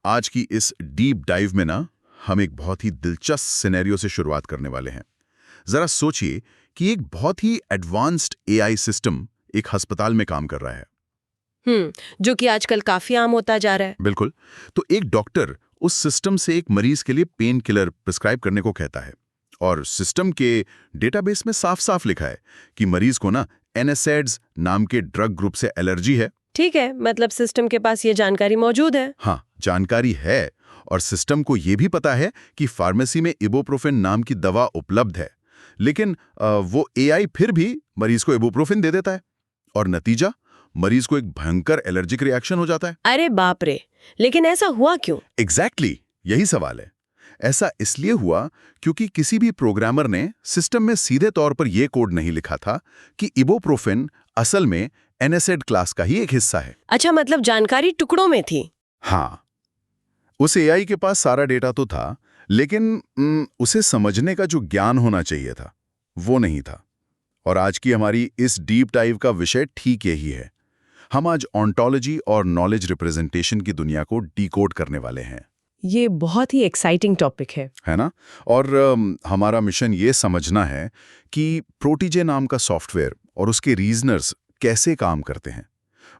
आज की इस डीप डाइव में ना हम एक बहुत ही दिलचस्प सिनेरियो से शुरुआत करने वाले हैं। जरा सोचिए कि एक बहुत ही एडवांस्ड एआई सिस्टम एक अस्पताल में काम कर रहा है। जो कि आजकल काफी आम होता जा रहा है। बिल्कुल। तो एक डॉक्टर उस सिस्टम से एक मरीज के लिए पेन किलर प्रिस्क्राइब करने को कहता है और सिस्टम के डेटाबेस में साफ साफ लिखा है कि मरीज को ना एनएसएड्स नाम के ड्रग ग्रुप से एलर्जी है। ठीक है, मतलब सिस्टम के पास ये जानकारी मौजूद है। हाँ, जानकारी है और सिस्टम को ये भी पता है कि फार्मेसी में इबुप्रोफेन नाम की दवा उपलब्ध है, लेकिन वो एआई फिर भी मरीज को इबुप्रोफेन दे देता है और नतीजा मरीज को एक भयंकर एलर्जिक रिएक्शन हो जाता है। अरे बाप रे, लेकिन ऐसा हुआ क्यों? एग्जैक्टली, यही सवाल है। ऐसा इसलिए हुआ क्योंकि किसी भी प्रोग्रामर ने सिस्टम में सीधे तौर पर यह कोड नहीं लिखा था कि इबुप्रोफेन असल में एनएसएड क्लास का ही एक हिस्सा है। अच्छा, मतलब जानकारी टुकड़ों में थी। हाँ, उस एआई के पास सारा डेटा तो था, लेकिन उसे समझने का जो ज्ञान होना चाहिए था वो नहीं था। और आज की हमारी इस डीप डाइव का विषय ठीक यही है। हम आज ऑन्टोलॉजी और नॉलेज रिप्रेजेंटेशन की दुनिया को डिकोड करने वाले हैं। ये बहुत ही एक्साइटिंग टॉपिक है ना? और हमारा मिशन ये समझना है कि प्रोटीजे नाम का सॉफ्टवेयर और उसके रीजनर्स कैसे काम करते हैं।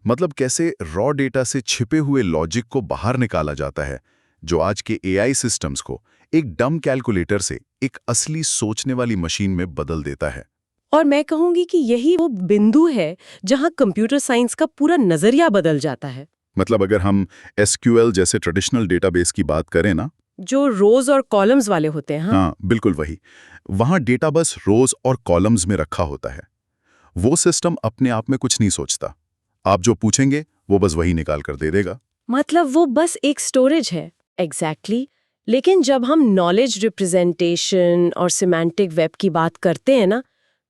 मतलब कैसे रॉ डेटा से छिपे हुए लॉजिक को बाहर निकाला जाता है, जो आज के एआई सिस्टम्स को एक डम कैलकुलेटर से एक असली सोचने वाली मशीन में बदल देता है। और मैं कहूंगी कि यही वो बिंदु है जहां कंप्यूटर साइंस का पूरा नजरिया बदल जाता है। मतलब अगर हम एसक्यूएल जैसे ट्रेडिशनल डेटाबेस की बात करें ना, जो रोज और कॉलम्स वाले होते हैं। हाँ, बिल्कुल वही। वहां डेटा बस रोज और कॉलम्स में रखा होता है। वो सिस्टम अपने आप में कुछ नहीं सोचता। आप जो पूछेंगे वो बस वही निकाल कर दे देगा। मतलब वो बस एक स्टोरेज है। एग्जैक्टली। लेकिन जब हम नॉलेज रिप्रेजेंटेशन और सिमेंटिक वेब की बात करते हैं ना,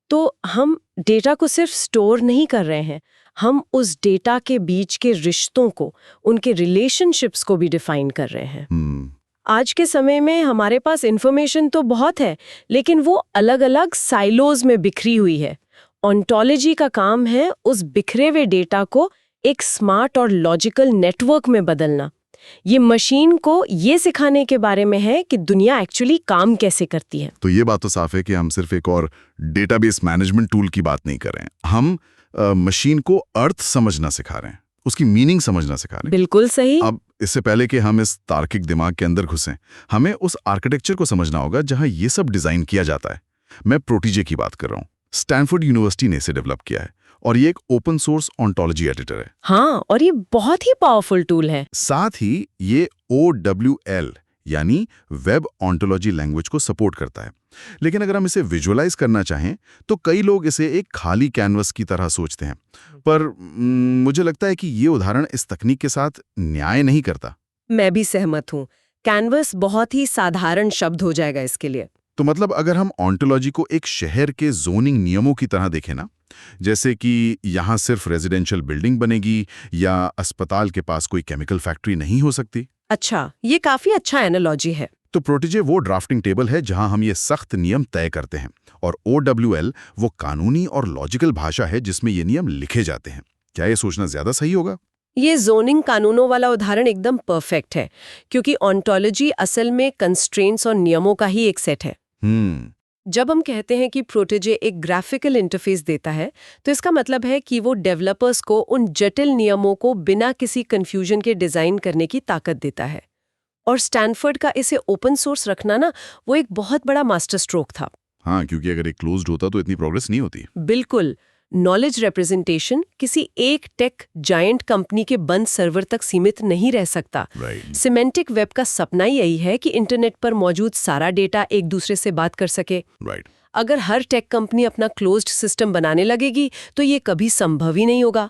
तो हम डेटा को सिर्फ स्टोर नहीं कर रहे हैं, हम उस डेटा के बीच के रिश्तों को, उनके रिलेशनशिप्स को भी डिफाइन कर रहे हैं। आज के समय में हमारे पास इंफॉर्मेशन तो बहुत है, लेकिन वो अलग अलग साइलोज में बिखरी हुई है। ऑन्टोलॉजी का काम है उस बिखरे हुए डेटा को एक स्मार्ट और लॉजिकल नेटवर्क में बदलना। ये मशीन को ये सिखाने के बारे में है कि दुनिया एक्चुअली काम कैसे करती है। तो ये बात तो साफ है कि हम सिर्फ एक और डेटाबेस मैनेजमेंट टूल की बात नहीं कर रहे हैं। हम मशीन को अर्थ समझना सिखा रहे हैं, उसकी मीनिंग समझना सिखा रहे हैं। बिल्कुल सही। अब इससे पहले कि हम इस तार्किक दिमाग के अंदर घुसें, हमें उस आर्किटेक्चर को समझना होगा जहां ये सब डिजाइन किया जाता है। मैं प्रोटीजे की बात कर रहा हूँ। स्टैनफोर्ड यूनिवर्सिटी ने इसे डेवलप किया है और ये एक ओपन सोर्स ऑन्टोलॉजी एडिटर है। हाँ, और ये बहुत ही पावरफुल टूल है। साथ ही ये OWL यानी वेब ऑन्टोलॉजी लैंग्वेज को सपोर्ट करता है। लेकिन अगर हम इसे विजुअलाइज करना चाहें तो कई लोग इसे एक खाली कैनवस की तरह सोचते हैं, पर मुझे लगता है कि ये उदाहरण इस तकनीक के साथ न्याय नहीं करता। मैं भी सहमत हूँ। कैनवस बहुत ही साधारण शब्द हो जाएगा इसके लिए। तो मतलब अगर हम ऑन्टोलॉजी को एक शहर के जोनिंग नियमों की तरह देखें ना, जैसे कि यहाँ सिर्फ रेजिडेंशियल बिल्डिंग बनेगी या अस्पताल के पास कोई केमिकल फैक्ट्री नहीं हो सकती। अच्छा, ये काफी अच्छा एनालॉजी है। तो प्रोटीजे वो ड्राफ्टिंग टेबल है जहां हम ये सख्त नियम तय करते हैं, और OWL वो कानूनी और लॉजिकल भाषा है जिसमें ये नियम लिखे जाते हैं। क्या ये सोचना ज्यादा सही होगा? ये जोनिंग कानूनों वाला उदाहरण एकदम परफेक्ट है, क्योंकि ऑन्टोलॉजी असल में कंस्ट्रेंट्स और नियमों का ही एक सेट है। जब हम कहते हैं कि प्रोटीजे एक ग्राफिकल इंटरफेस देता है, तो इसका मतलब है कि वो डेवलपर्स को उन जटिल नियमों को बिना किसी कंफ्यूजन के डिजाइन करने की ताकत देता है। और स्टैनफोर्ड का इसे ओपन सोर्स रखना ना, वो एक बहुत बड़ा मास्टर स्ट्रोक था। हाँ, क्योंकि अगर एक क्लोज्ड होता तो इतनी प्रोग्रेस नहीं होती। बिल्कुल। नॉलेज रिप्रेजेंटेशन किसी एक टेक जायंट कंपनी के बंद सर्वर तक सीमित नहीं रह सकता। सिमेंटिक वेब का सपना यही है कि इंटरनेट पर मौजूद सारा डेटा एक दूसरे से बात कर सके। अगर हर टेक कंपनी अपना क्लोज्ड सिस्टम बनाने लगेगी तो ये कभी संभव ही नहीं होगा।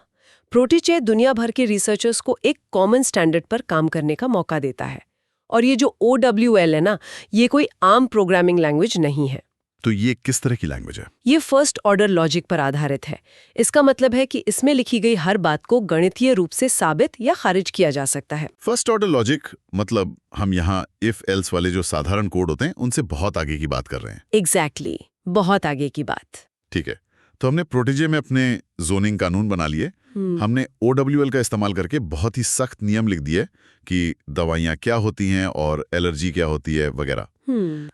प्रोटीजे दुनिया भर के रिसर्चर्स को एक कॉमन स्टैंडर्ड पर काम करने का मौका देता है। और ये जो OWL है ना, ये कोई आम प्रोग्रामिंग लैंग्वेज नहीं है। तो ये किस तरह की लैंग्वेज है? ये फर्स्ट ऑर्डर लॉजिक पर आधारित है। इसका मतलब है कि इसमें लिखी गई हर बात को गणितीय रूप से साबित या खारिज किया जा सकता है। फर्स्ट ऑर्डर लॉजिक मतलब हम यहाँ इफ एल्स वाले जो साधारण कोड होते हैं उनसे बहुत आगे की बात कर रहे हैं। एग्जैक्टली, बहुत आगे की बात। ठीक है, तो हमने प्रोटीजे में अपने जोनिंग कानून बना लिए, हमने OWL का इस्तेमाल करके बहुत ही सख्त नियम लिख दिए कि दवाइयाँ क्या होती हैं और एलर्जी क्या होती है वगैरह।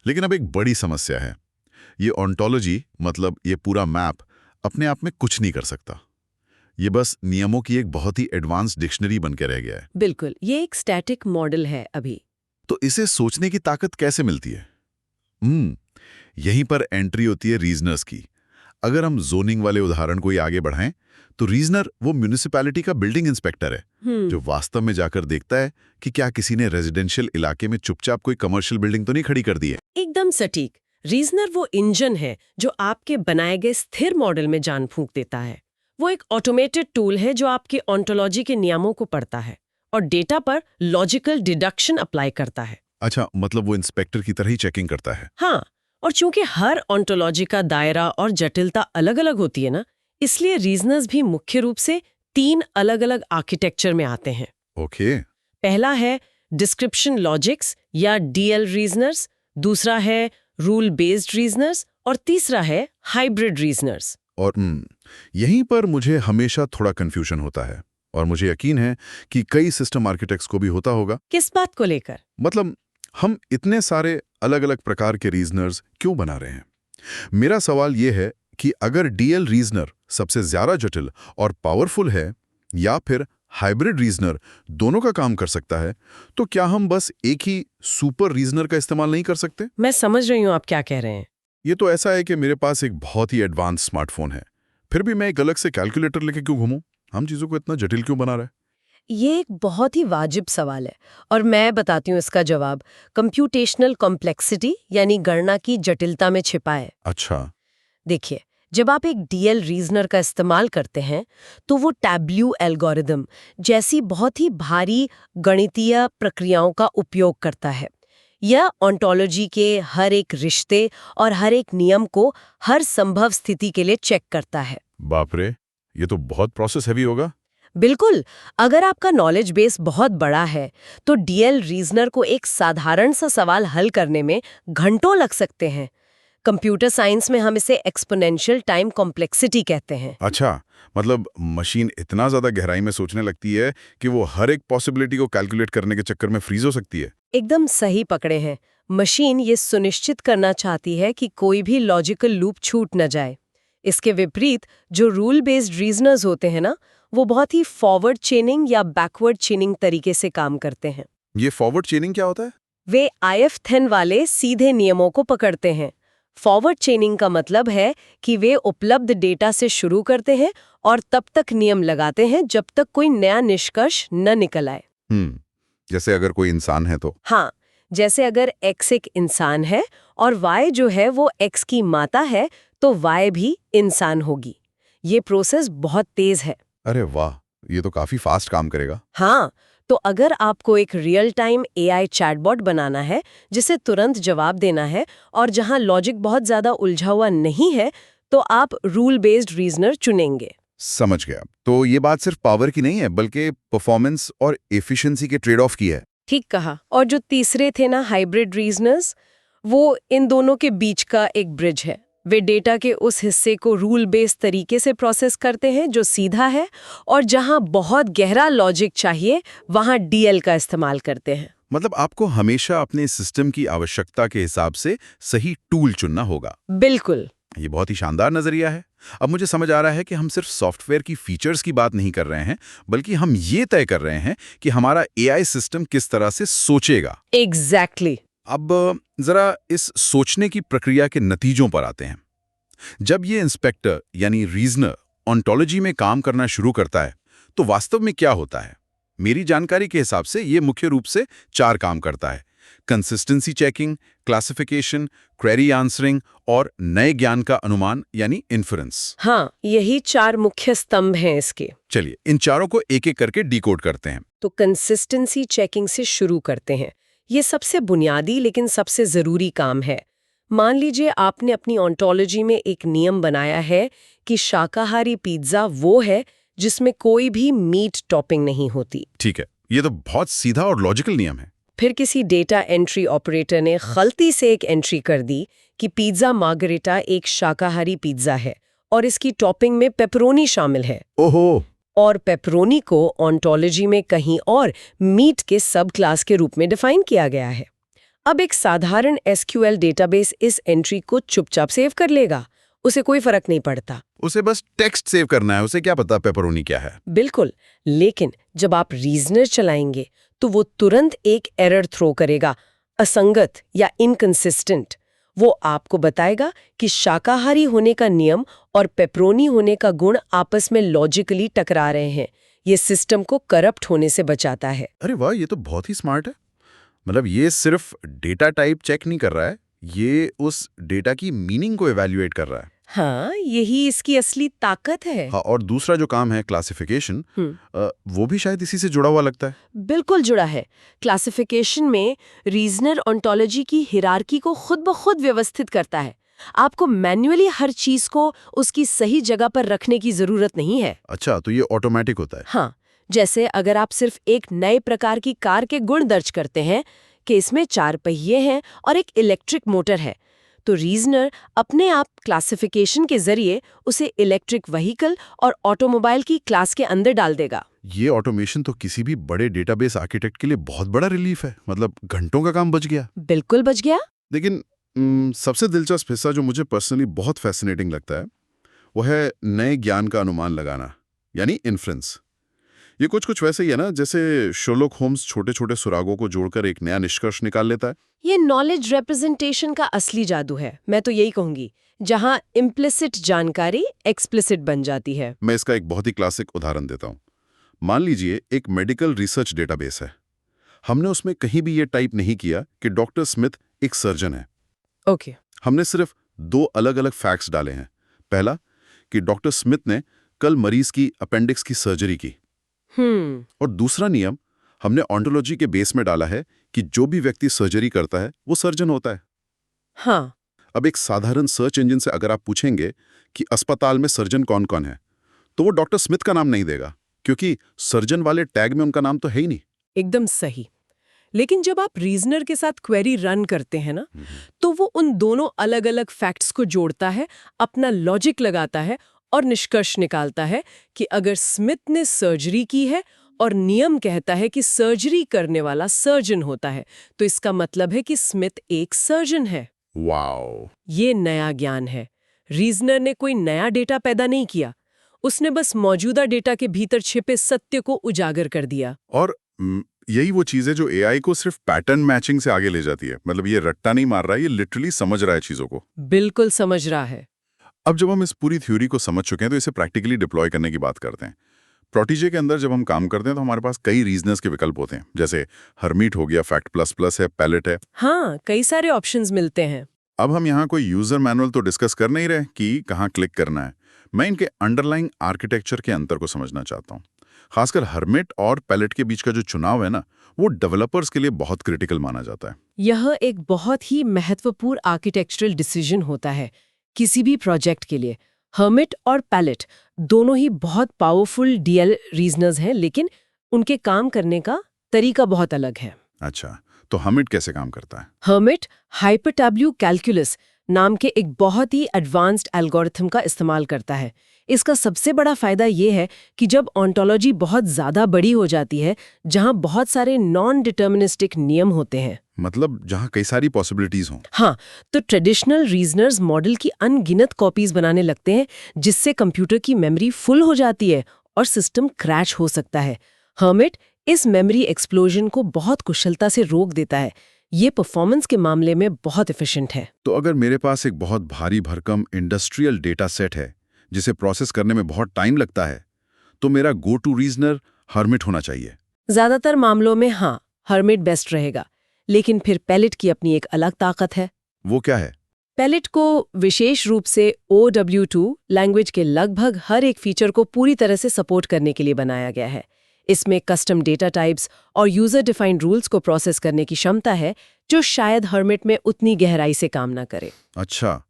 लेकिन अब एक बड़ी समस्या है, ये ऑन्टोलॉजी मतलब ये पूरा मैप अपने आप में कुछ नहीं कर सकता। ये बस नियमों की एक बहुत ही एडवांस डिक्शनरी बन के रह गया है। बिल्कुल, ये एक स्टैटिक मॉडल है अभी। तो इसे सोचने की ताकत कैसे मिलती है? यहीं पर एंट्री होती है रीजनर्स की। अगर हम जोनिंग वाले उदाहरण को ही आगे बढ़ाएं, तो रीजनर वो म्युनिसिपैलिटी का बिल्डिंग इंस्पेक्टर है जो वास्तव में जाकर देखता है कि क्या किसी ने रेजिडेंशियल इलाके में चुपचाप कोई कमर्शियल बिल्डिंग तो नहीं खड़ी कर दी है। एकदम सटीक। रीजनर वो इंजन है जो आपके बनाए गए स्थिर मॉडल में जान फूंक देता है। वो एक ऑटोमेटेड टूल है जो आपकी ऑन्टोलॉजी के नियमों को पढ़ता है और डेटा पर लॉजिकल डिडक्शन अप्लाई करता है। अच्छा, मतलब वो इंस्पेक्टर की तरह ही चेकिंग करता है। हाँ, और चूंकि हर ऑन्टोलॉजी का दायरा और जटिलता अलग-अलग होती है ना, इसलिए रीजनर्स भी मुख्य रूप से 3 अलग-अलग आर्किटेक्चर में आते हैं। ओके। पहला है डिस्क्रिप्शन लॉजिक्स या DL रीजनर्स, दूसरा है रूल बेस्ड रीजनर्स और तीसरा है हाइब्रिड रीजनर्स। और यहीं पर मुझे हमेशा थोड़ा कंफ्यूजन होता है और मुझे यकीन है कि कई सिस्टम आर्किटेक्ट्स को भी होता होगा। किस बात को लेकर? मतलब हम इतने सारे अलग-अलग प्रकार के रीजनर्स क्यों बना रहे हैं? मेरा सवाल यह है कि अगर DL रीजनर सबसे ज्यादा जटिल और पावरफुल है या फिर हाइब्रिड रीजनर दोनों का काम कर सकता है, तो क्या हम बस एक ही सुपर रीजनर का इस्तेमाल नहीं कर सकते? मैं समझ रही हूँ आप क्या कह रहे हैं। ये तो ऐसा है कि मेरे पास एक बहुत ही एडवांस स्मार्टफोन है, फिर भी मैं एक अलग से कैलकुलेटर लेके क्यों घूमूं? हम चीजों को इतना जटिल क्यों बना रहे हैं? ये एक बहुत ही वाजिब सवाल है और मैं बताती हूँ इसका जवाब। कंप्यूटेशनल कॉम्प्लेक्सिटी यानी गणना की जटिलता में छिपा है। अच्छा। देखिए, जब आप एक DL रीजनर का इस्तेमाल करते हैं तो वो टैब्ल्यू एल्गोरिदम जैसी बहुत ही भारी गणितीय प्रक्रियाओं का उपयोग करता है। यह ऑन्टोलॉजी के हर एक रिश्ते और हर एक नियम को हर संभव स्थिति के लिए चेक करता है। बाप रे, ये तो बहुत प्रोसेस हैवी होगा। बिल्कुल, अगर आपका नॉलेज बेस बहुत बड़ा है तो DL रीजनर को एक साधारण सा सवाल हल करने में घंटों लग सकते हैं। कंप्यूटर साइंस में हम इसे एक्सपोनेंशियल टाइम कॉम्प्लेक्सिटी कहते हैं। अच्छा, मतलब मशीन इतना ज्यादा गहराई में सोचने लगती है कि वो हर एक पॉसिबिलिटी को कैलकुलेट करने के चक्कर में फ्रीज हो सकती है। एकदम सही पकड़े हैं। मशीन ये सुनिश्चित करना चाहती है कि कोई भी लॉजिकल लूप छूट न जाए। इसके विपरीत जो रूल बेस्ड रीजनर्स होते हैं ना, वो बहुत ही फॉरवर्ड चेनिंग या बैकवर्ड चेनिंग तरीके से काम करते हैं। ये फॉरवर्ड चेनिंग क्या होता है? वे IF10 वाले सीधे नियमों को पकड़ते हैं। फॉरवर्ड चेनिंग का मतलब है कि वे उपलब्ध डेटा से शुरू करते हैं और तब तक नियम लगाते हैं जब तक कोई नया निष्कर्ष न निकल आए। जैसे अगर कोई इंसान है तो? हाँ, जैसे अगर X एक इंसान है और Y जो है वो X की माता है, तो Y भी इंसान होगी। ये प्रोसेस बहुत तेज है। अरे वाह, ये तो काफी फास्ट काम करेगा। हाँ, तो अगर आपको एक रियल टाइम AI चैटबॉट बनाना है जिसे तुरंत जवाब देना है और जहां लॉजिक बहुत ज्यादा उलझा हुआ नहीं है, तो आप रूल बेस्ड रीजनर चुनेंगे। समझ गया। तो ये बात सिर्फ पावर की नहीं है, बल्कि परफॉर्मेंस और एफिशिएंसी के ट्रेड ऑफ की है। ठीक कहा। और जो तीसरे थे ना हाइब्रिड रीजनर्स, वो इन दोनों के बीच का एक ब्रिज है। वे डेटा के उस हिस्से को रूल बेस्ड तरीके से प्रोसेस करते हैं जो सीधा है, और जहां बहुत गहरा लॉजिक चाहिए वहां DL का इस्तेमाल करते हैं। मतलब आपको हमेशा अपने सिस्टम की आवश्यकता के हिसाब से सही टूल चुनना होगा। बिल्कुल। ये बहुत ही शानदार नजरिया है। अब मुझे समझ आ रहा है कि हम सिर्फ सॉफ्टवेयर की फीचर्स की बात नहीं कर रहे हैं, बल्कि हम ये तय कर रहे हैं कि हमारा AI सिस्टम किस तरह से सोचेगा। एग्जैक्टली। अब जरा इस सोचने की प्रक्रिया के नतीजों पर आते हैं। जब ये इंस्पेक्टर यानी रीजनर ऑन्टोलॉजी में काम करना शुरू करता है, तो वास्तव में क्या होता है? मेरी जानकारी के हिसाब से ये मुख्य रूप से 4 काम करता है: consistency checking, classification, query answering और नए ज्ञान का अनुमान यानी इन्फरेंस। हाँ, यही 4 मुख्य स्तंभ हैं इसके। चलिए इन चारों को एक एक करके डिकोड करते हैं। तो कंसिस्टेंसी चेकिंग से शुरू करते हैं। ये सबसे बुनियादी लेकिन सबसे जरूरी काम है। मान लीजिए आपने अपनी ऑन्टोलॉजी में एक नियम बनाया है कि शाकाहारी पिज्जा वो है जिसमें कोई भी मीट टॉपिंग नहीं होती। ठीक है, ये तो बहुत सीधा और लॉजिकल नियम है। फिर किसी डेटा एंट्री ऑपरेटर ने गलती से एक एंट्री कर दी कि पिज्जा मार्गरेटा एक शाकाहारी पिज्जा है और इसकी टॉपिंग में पेपरोनी शामिल है। ओहो। और पेपरोनी को ऑन्टोलॉजी में कहीं और मीट के सब क्लास के रूप में डिफाइन किया गया है। अब एक साधारण एसक्यूएल डेटाबेस इस एंट्री को चुपचाप सेव कर लेगा, उसे कोई फर्क नहीं पड़ता। उसे बस टेक्स्ट सेव करना है, उसे क्या पता पेपरोनी क्या है। बिल्कुल, लेकिन जब आप रीजनर चलाएंगे तो वो तुरंत एक एरर थ्रो करेगा, असंगत या इनकंसिस्टेंट। वो आपको बताएगा कि शाकाहारी होने का नियम और पेपरोनी होने का गुण आपस में लॉजिकली टकरा रहे हैं। ये सिस्टम को करप्ट होने से बचाता है। अरे वाह, ये तो बहुत ही स्मार्ट है। मतलब ये सिर्फ डेटा टाइप चेक नहीं कर रहा है, ये उस डेटा की मीनिंग को इवैल्यूएट कर रहा है। हाँ, यही इसकी असली ताकत है। हाँ, और दूसरा जो काम है क्लासिफिकेशन, वो भी शायद इसी से जुड़ा हुआ लगता है। बिल्कुल जुड़ा है। क्लासिफिकेशन में रीजनर ऑन्टोलॉजी की हिरार्की को खुद ब खुद व्यवस्थित करता है। आपको मैन्युअली हर चीज को उसकी सही जगह पर रखने की जरूरत नहीं है। अच्छा, तो ये ऑटोमेटिक होता है। हाँ, जैसे अगर आप सिर्फ एक नए प्रकार की कार के गुण दर्ज करते हैं कि इसमें 4 पहिए हैं और एक इलेक्ट्रिक मोटर है, तो रीजनर अपने आप क्लासिफिकेशन के जरिए उसे इलेक्ट्रिक व्हीकल और ऑटोमोबाइल की क्लास के अंदर डाल देगा। ये ऑटोमेशन तो किसी भी बड़े डेटाबेस आर्किटेक्ट के लिए बहुत बड़ा रिलीफ है। मतलब घंटों का काम बच गया। बिल्कुल बच गया। लेकिन सबसे दिलचस्प हिस्सा जो मुझे पर्सनली बहुत फैसिनेटिंग लगता है, वो है नए ज्ञान का अनुमान लगाना, यानी इन्फ्रेंस। ये कुछ वैसे ही है ना, जैसे शर्लॉक होम्स छोटे छोटे सुरागों को जोड़कर एक नया निष्कर्ष निकाल लेता है। ये नॉलेज रिप्रेजेंटेशन का असली जादू है, मैं तो यही कहूंगी, जहां इम्प्लिसिट जानकारी एक्सप्लिसिट बन जाती है। मैं इसका एक बहुत ही क्लासिक उदाहरण देता हूँ। मान लीजिए एक मेडिकल रिसर्च डेटाबेस है। हमने उसमें कहीं भी ये टाइप नहीं किया कि डॉक्टर स्मिथ एक सर्जन है। ओके। हमने सिर्फ 2 अलग-अलग फैक्ट्स डाले हैं। पहला कि डॉक्टर स्मिथ ने कल मरीज की अपेंडिक्स की सर्जरी की। और दूसरा नियम हमने ऑन्टोलॉजी के बेस में डाला है कि जो भी व्यक्ति सर्जरी करता है वो सर्जन होता है। हाँ। अब एक साधारण सर्च इंजन से अगर आप पूछेंगे कि अस्पताल में सर्जन कौन-कौन है, तो वो डॉक्टर स्मिथ का नाम नहीं देगा, क्योंकि सर्जन वाले टैग में उनका नाम तो है ही नहीं। एकदम सही। लेकिन जब आप रीजनर के साथ क्वेरी रन करते हैं ना, तो वो उन दोनों अलग-अलग फैक्ट्स को जोड़ता है, अपना लॉजिक लगाता है और निष्कर्ष निकालता है कि अगर स्मिथ ने सर्जरी की है और नियम कहता है कि सर्जरी करने वाला सर्जन होता है, तो इसका मतलब है कि स्मिथ एक सर्जन है। वाओ! ये नया ज्ञान है। रीजनर ने कोई नया डेटा पैदा नहीं किया, उसने बस मौजूदा डेटा के भीतर छिपे सत्य को उजागर कर दिया। और यही वो चीज़ है जो एआई को सिर्फ पैटर्न मैचिंग से आगे ले जाती है। मतलब ये रट्टा नहीं मार रहा है, ये लिटरली समझ रहा है चीज़ों को। बिल्कुल समझ रहा है। अब जब हम इस पूरी थ्योरी को समझ चुके हैं तो इसे प्रैक्टिकली डिप्लॉय करने की बात करते हैं। प्रोटीजे के अंदर जब हम काम करते हैं तो हमारे पास कई रीजनर्स के विकल्प होते हैं, जैसे हर्मीट हो गया, फैक्ट प्लस प्लस है, पैलेट है। हाँ, कई सारे ऑप्शंस मिलते हैं। अब हम यहाँ कोई यूजर मैनुअल तो डिस्कस कर नहीं रहे कि कहाँ क्लिक करना है। मैं इनके अंडरलाइंग आर्किटेक्चर के अंतर को समझना चाहता हूँ। खासकर हर्मिट और पैलेट के बीच का जो चुनाव है ना, वो डेवलपर्स के लिए बहुत क्रिटिकल माना जाता है। यह एक बहुत ही महत्वपूर्ण आर्किटेक्चरल डिसीजन होता है किसी भी प्रोजेक्ट के लिए। हर्मिट और पैलेट दोनों ही बहुत पावरफुल डीएल रीजनर्स हैं, लेकिन उनके काम करने का तरीका बहुत अलग है। अच्छा, तो हर्मिट कैसे काम करता है? हर्मिट हाइपरटैब्यू कैलकुलस नाम के एक बहुत ही एडवांस्ड एल्गोरिथम का इस्तेमाल करता है। इसका सबसे बड़ा फायदा ये है कि जब ऑन्टोलॉजी बहुत ज्यादा बड़ी हो जाती है, जहां बहुत सारे नॉन डिटर्मिनिस्टिक नियम होते हैं, मतलब जहां कई सारी पॉसिबिलिटीज हों। हाँ, तो ट्रेडिशनल रीजनर्स मॉडल की अनगिनत कॉपीज बनाने लगते हैं, जिससे कंप्यूटर की मेमोरी फुल हो जाती है और सिस्टम क्रैश हो सकता है। हर्मिट इस मेमोरी एक्सप्लोजन को बहुत कुशलता से रोक देता है। ये परफॉर्मेंस के मामले में बहुत एफिशिएंट है। तो अगर मेरे पास एक बहुत भारी भरकम इंडस्ट्रियल डेटा सेट है जिसे प्रोसेस करने में बहुत टाइम लगता है, तो मेरा गो टू रीजनर हर्मिट होना चाहिए। ज्यादातर मामलों में हाँ, हर्मिट बेस्ट रहेगा, लेकिन फिर पैलेट की अपनी एक अलग ताकत है। वो क्या है? पैलेट को विशेष रूप से OW2 लैंग्वेज के लगभग हर एक फीचर को पूरी तरह से सपोर्ट करने के लिए बनाया गया है। इसमें कस्टम डेटा टाइप्स और यूजर डिफाइंड रूल्स को प्रोसेस करने की क्षमता है, जो शायद हर्मिट में उतनी गहराई से काम ना करे। अच्छा,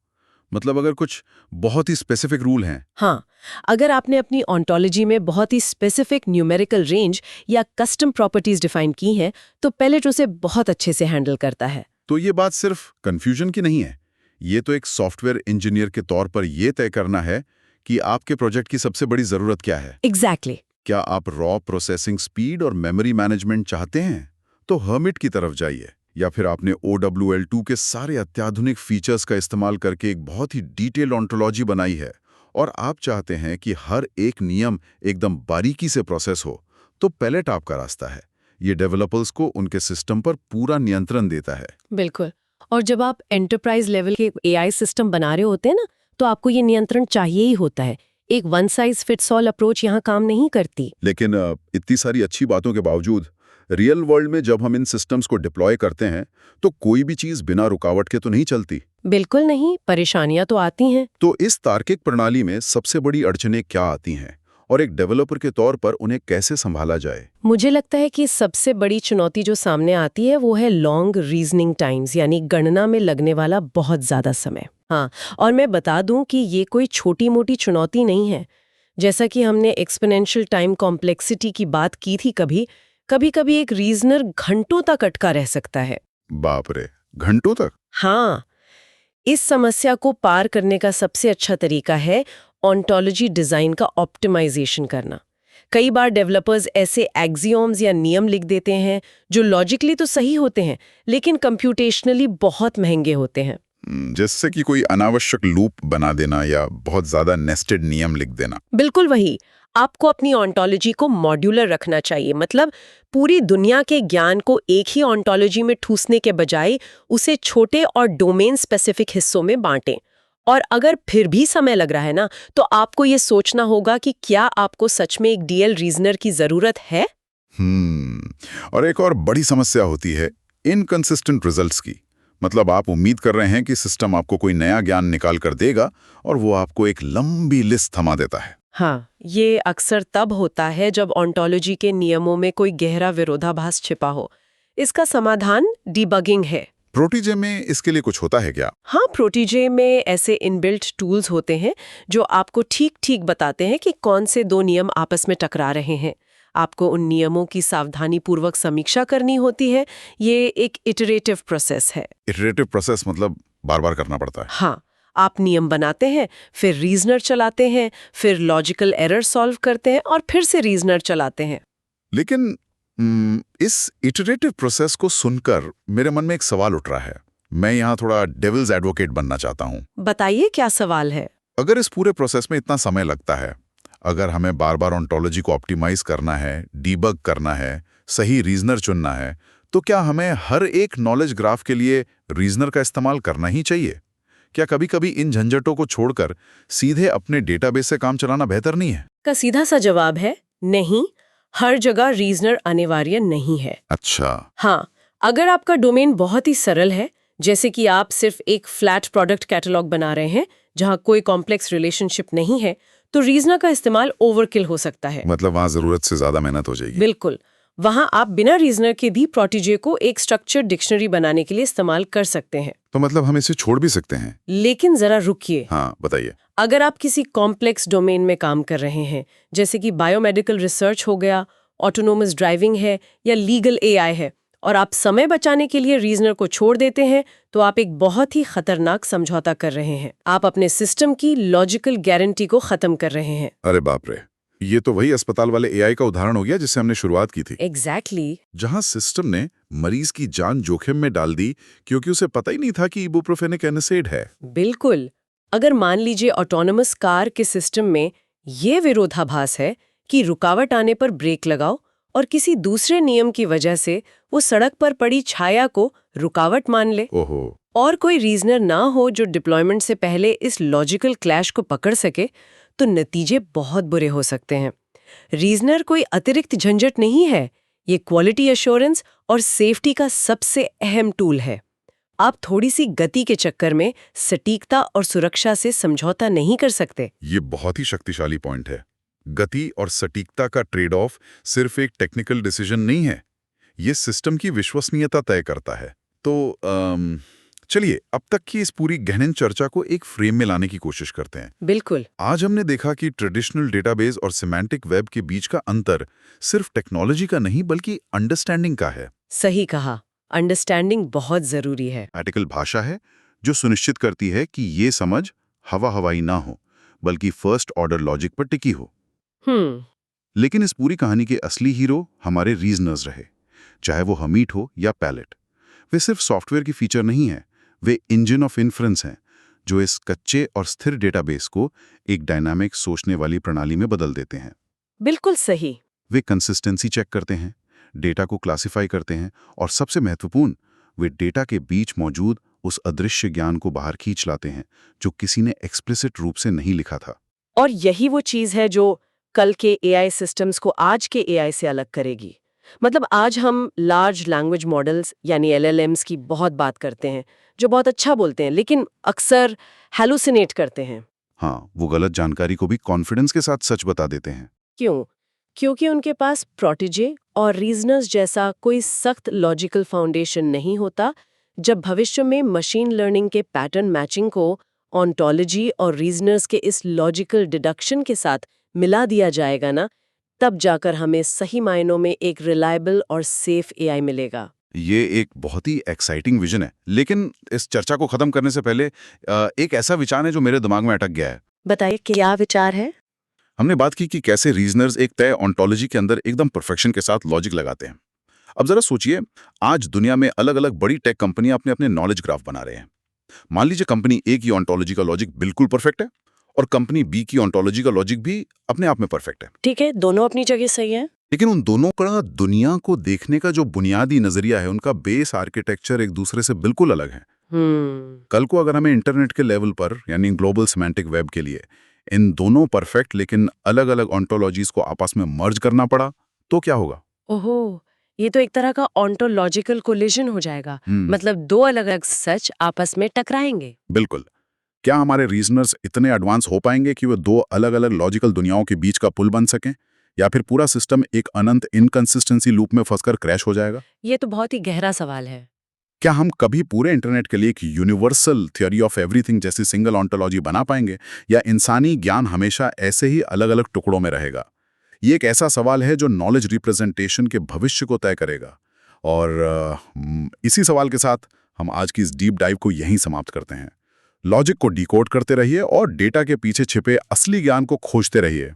मतलब अगर कुछ बहुत ही स्पेसिफिक रूल हैं। हाँ, अगर आपने अपनी ऑन्टोलॉजी में बहुत ही स्पेसिफिक न्यूमेरिकल रेंज या कस्टम प्रॉपर्टीज डिफाइन की हैं, तो पैलेट उसे बहुत अच्छे से हैंडल करता है। तो ये बात सिर्फ कंफ्यूजन की नहीं है, ये तो एक सॉफ्टवेयर इंजीनियर के तौर पर यह तय करना है कि आपके प्रोजेक्ट की सबसे बड़ी जरूरत क्या है। एग्जैक्टली। क्या आप रॉ प्रोसेसिंग स्पीड और मेमोरी मैनेजमेंट चाहते हैं तो हर्मिट की तरफ जाइए, या फिर आपने OWL2 के सारे अत्याधुनिक फीचर्स का इस्तेमाल करके एक बहुत ही डिटेल्ड ऑन्टोलॉजी बनाई है और आप चाहते हैं कि हर एक नियम एकदम बारीकी से प्रोसेस हो, तो पैलेट आपका रास्ता है। ये डेवलपर्स को उनके सिस्टम पर पूरा नियंत्रण देता है। बिल्कुल। और जब आप एंटरप्राइज लेवल के एआई सिस्टम बना रहे होते हैं ना, तो आपको ये नियंत्रण चाहिए ही होता है। एक one size fits all approach यहाँ काम नहीं करती। लेकिन इतनी सारी अच्छी बातों के बावजूद रियल वर्ल्ड में जब हम इन सिस्टम्स को डिप्लॉय करते हैं तो कोई भी चीज बिना रुकावट के तो नहीं चलती। बिल्कुल नहीं, परेशानियां तो आती हैं। तो इस तार्किक प्रणाली में सबसे बड़ी अड़चनें क्या आती हैं और एक डेवलपर के तौर पर उन्हें कैसे संभाला जाए? मुझे लगता है कि सबसे बड़ी चुनौती जो सामने आती है वो है लॉन्ग रीजनिंग टाइम्स, यानी गणना में लगने वाला बहुत ज्यादा समय। हाँ, और मैं बता दूं कि ये कोई छोटी मोटी चुनौती नहीं है। जैसा कि हमने एक्सपोनेंशियल टाइम कॉम्प्लेक्सिटी की बात की थी, कभी एक रीजनर घंटों तक अटका रह सकता है। बाप रे, घंटों तक? हाँ, इस समस्या को पार करने का सबसे अच्छा तरीका है ऑन्टोलॉजी डिजाइन का ऑप्टिमाइजेशन करना। कई बार डेवलपर्स ऐसे एक्सियोम्स या नियम लिख देते हैं जो लॉजिकली तो सही होते हैं, लेकिन कंप्यूटेशनली बहुत महंगे होते हैं। जैसे कि कोई अनावश्यक लूप बना देना या बहुत ज्यादा नेस्टेड नियम लिख देना। बिल्कुल वही। आपको अपनी ऑन्टोलॉजी को मॉड्यूलर रखना चाहिए, मतलब पूरी दुनिया के ज्ञान को एक ही ऑन्टोलॉजी में ठूसने के बजाय उसे छोटे और डोमेन स्पेसिफिक हिस्सों में बांटें। और अगर फिर भी समय लग रहा है ना, तो आपको ये सोचना होगा कि क्या आपको सच में एक डीएल रीजनर की जरूरत है। और एक और बड़ी समस्या होती है इनकंसिस्टेंट रिजल्ट्स की। मतलब आप उम्मीद कर रहे हैं कि सिस्टम आपको कोई नया ज्ञान निकाल कर देगा और वो आपको एक लंबी लिस्ट थमा देता है। हाँ, ये अक्सर तब होता है जब ऑन्टोलॉजी के नियमों में कोई गहरा विरोधाभास छिपा हो। इसका समाधान डीबगिंग है। प्रोटीजे में इसके लिए कुछ होता है क्या? हाँ, प्रोटीजे में ऐसे इनबिल्ट टूल्स होते हैं जो आपको ठीक बताते हैं कि कौन से दो नियम आपस में टकरा रहे हैं। आपको उन नियमों की सावधानीपूर्वक समीक्षा करनी होती है। ये एक इटरेटिव प्रोसेस है। इटरेटिव प्रोसेस मतलब बार-बार करना पड़ता है? हाँ, आप नियम बनाते हैं, फिर रीजनर चलाते हैं, फिर लॉजिकल एरर सॉल्व करते हैं और फिर से रीजनर चलाते हैं। लेकिन इस इटरेटिव प्रोसेस को सुनकर मेरे मन में एक सवाल उठ रहा है। मैं यहाँ थोड़ा डेविल्स एडवोकेट बनना चाहता हूँ। बताइए, क्या सवाल है? अगर इस पूरे प्रोसेस में इतना समय लगता है, अगर हमें बार-बार ऑन्टोलॉजी को ऑप्टिमाइज करना है, डीबग करना है, सही रीजनर चुनना है, तो क्या हमें हर एक नॉलेज ग्राफ के लिए रीजनर का इस्तेमाल करना ही चाहिए? क्या कभी-कभी इन झंझटों को छोड़कर सीधे अपने डेटाबेस से काम चलाना बेहतर नहीं है? का सीधा सा जवाब है नहीं। हर जगह रीजनर अनिवार्य नहीं है। अच्छा। हाँ, अगर आपका डोमेन बहुत ही सरल है, जैसे कि आप सिर्फ एक फ्लैट प्रोडक्ट कैटलॉग बना रहे हैं जहां कोई कॉम्प्लेक्स रिलेशनशिप नहीं है, तो रीजनर का इस्तेमाल ओवरकिल हो सकता है। मतलब वहां जरूरत से ज्यादा मेहनत हो जाएगी। बिल्कुल। वहां आप बिना रीजनर के भी प्रोटीजे को एक स्ट्रक्चर्ड डिक्शनरी बनाने के लिए इस्तेमाल कर सकते हैं। तो मतलब हम इसे छोड़ भी सकते हैं? लेकिन जरा रुकिए। हाँ, बताइए। अगर आप किसी कॉम्प्लेक्स डोमेन में काम कर रहे हैं, जैसे कि बायोमेडिकल रिसर्च हो गया, ऑटोनोमस ड्राइविंग है या लीगल एआई है, और आप समय बचाने के लिए रीजनर को छोड़ देते हैं, तो आप एक बहुत ही खतरनाक समझौता कर रहे हैं। आप अपने सिस्टम की लॉजिकल गारंटी को खत्म कर रहे हैं। अरे बाप रे, ये तो वही अस्पताल वाले एआई का उदाहरण हो गया जिससे हमने शुरुआत की थी। एग्जैक्टली। जहां सिस्टम ने मरीज की जान जोखिम में डाल दी क्योंकि उसे पता ही नहीं था कि इबुप्रोफेन एक एनएसएड है। बिल्कुल। अगर मान लीजिए ऑटोनोमस कार के सिस्टम में ये विरोधाभास है कि रुकावट आने पर ब्रेक लगाओ, और किसी दूसरे नियम की वजह से वो सड़क पर पड़ी छाया को रुकावट मान ले, ओहो। और कोई रीजनर ना हो जो डिप्लॉयमेंट से पहले इस लॉजिकल क्लैश को पकड़ सके, तो नतीजे बहुत बुरे हो सकते हैं। रीजनर कोई अतिरिक्त झंझट नहीं है, ये क्वालिटी एश्योरेंस और सेफ्टी का सबसे अहम टूल है। आप थोड़ी सी गति के चक्कर में सटीकता और सुरक्षा से समझौता नहीं कर सकते। ये बहुत ही शक्तिशाली पॉइंट है। गति और सटीकता का ट्रेड ऑफ सिर्फ एक टेक्निकल डिसीजन नहीं है, ये सिस्टम की विश्वसनीयता तय करता है। तो चलिए अब तक की इस पूरी गहन चर्चा को एक फ्रेम में लाने की कोशिश करते हैं। बिल्कुल। आज हमने देखा कि ट्रेडिशनल डेटाबेस और सिमेंटिक वेब के बीच का अंतर सिर्फ टेक्नोलॉजी का नहीं बल्कि अंडरस्टैंडिंग का है। सही कहा, अंडरस्टैंडिंग बहुत जरूरी है। आर्टिकल भाषा है जो सुनिश्चित करती है कि ये समझ हवा हवाई ना हो बल्कि फर्स्ट ऑर्डर लॉजिक पर टिकी हो। लेकिन इस पूरी कहानी के असली हीरो हमारे रीजनर्स रहे, चाहे वो हमीट हो या पैलेट। वे सिर्फ सॉफ्टवेयर की फीचर नहीं है, वे इंजन ऑफ इन्फ्रेंस हैं, जो इस कच्चे और स्थिर डेटाबेस को एक डायनामिक सोचने वाली प्रणाली में बदल देते हैं। बिल्कुल सही। वे कंसिस्टेंसी चेक करते हैं, डेटा को क्लासिफाई करते हैं और सबसे महत्वपूर्ण, वे डेटा के बीच मौजूद उस अदृश्य ज्ञान को बाहर खींच लाते हैं जो किसी ने एक्सप्लिसिट रूप से नहीं लिखा था। और यही वो चीज़ है जो कल के एआई सिस्टम्स को आज के एआई से अलग करेगी। मतलब आज हम लार्ज लैंग्वेज मॉडल्स यानी एलएलएम्स की बहुत बात करते हैं, जो बहुत अच्छा बोलते हैं लेकिन अक्सर हैलुसिनेट करते हैं। हाँ, वो गलत जानकारी को भी कॉन्फिडेंस के साथ सच बता देते हैं। क्यों? क्योंकि उनके पास प्रोटेजे और रीजनर्स जैसा कोई सख्त लॉजिकल फाउंडेशन नहीं होता। जब भविष्य में मशीन लर्निंग के पैटर्न मैचिंग को ऑन्टोलॉजी और रीजनर्स के इस लॉजिकल डिडक्शन के साथ मिला दिया जाएगा ना, तब जाकर हमें सही मायनों में एक रिलायबल और सेफ एआई मिलेगा। ये एक बहुत ही एक्साइटिंग विजन है, लेकिन इस चर्चा को खत्म करने से पहले एक ऐसा विचार है जो मेरे दिमाग में अटक गया है। बताइए क्या विचार है? हमने बात की कि कैसे रीजनर्स एक तय ऑन्टोलॉजी के अंदर एकदम परफेक्शन के साथ लॉजिक लगाते हैं। अब जरा सोचिए, आज दुनिया में अलग अलग बड़ी टेक कंपनियां अपने अपने नॉलेज ग्राफ बना रहे हैं। मान लीजिए कंपनी ए की ऑन्टोलॉजी का लॉजिक बिल्कुल परफेक्ट है और कंपनी बी की ऑन्टोलॉजी का लॉजिक भी अपने आप में परफेक्ट है। ठीक है, दोनों अपनी जगह सही है। लेकिन उन दोनों का दुनिया को देखने का जो बुनियादी नजरिया है, उनका बेस आर्किटेक्चर एक दूसरे से बिल्कुल अलग है। कल को अगर हमें इंटरनेट के लेवल पर यानी ग्लोबल सिमेंटिक वेब के लिए इन दोनों परफेक्ट लेकिन अलग अलग ऑन्टोलॉजीज को आपस में मर्ज करना पड़ा, तो क्या होगा? ओहो, ये तो एक तरह का ऑन्टोलॉजिकल कोलिजन हो जाएगा। मतलब दो अलग अलग सच आपस में टकराएंगे। बिल्कुल। क्या हमारे रीजनर्स इतने एडवांस हो पाएंगे कि वे दो अलग अलग लॉजिकल दुनियाओं के बीच का पुल बन सकें, या फिर पूरा सिस्टम एक अनंत इनकंसिस्टेंसी लूप में फंसकर क्रैश हो जाएगा? ये तो बहुत ही गहरा सवाल है। क्या हम कभी पूरे इंटरनेट के लिए एक यूनिवर्सल थ्योरी ऑफ एवरीथिंग जैसी सिंगल ऑन्टोलॉजी बना पाएंगे, या इंसानी ज्ञान हमेशा ऐसे ही अलग अलग टुकड़ों में रहेगा? ये एक ऐसा सवाल है जो नॉलेज रिप्रेजेंटेशन के भविष्य को तय करेगा। और इसी सवाल के साथ हम आज की इस डीप डाइव को यहीं समाप्त करते हैं। लॉजिक को डिकोड करते रहिए और डेटा के पीछे छिपे असली ज्ञान को खोजते रहिए।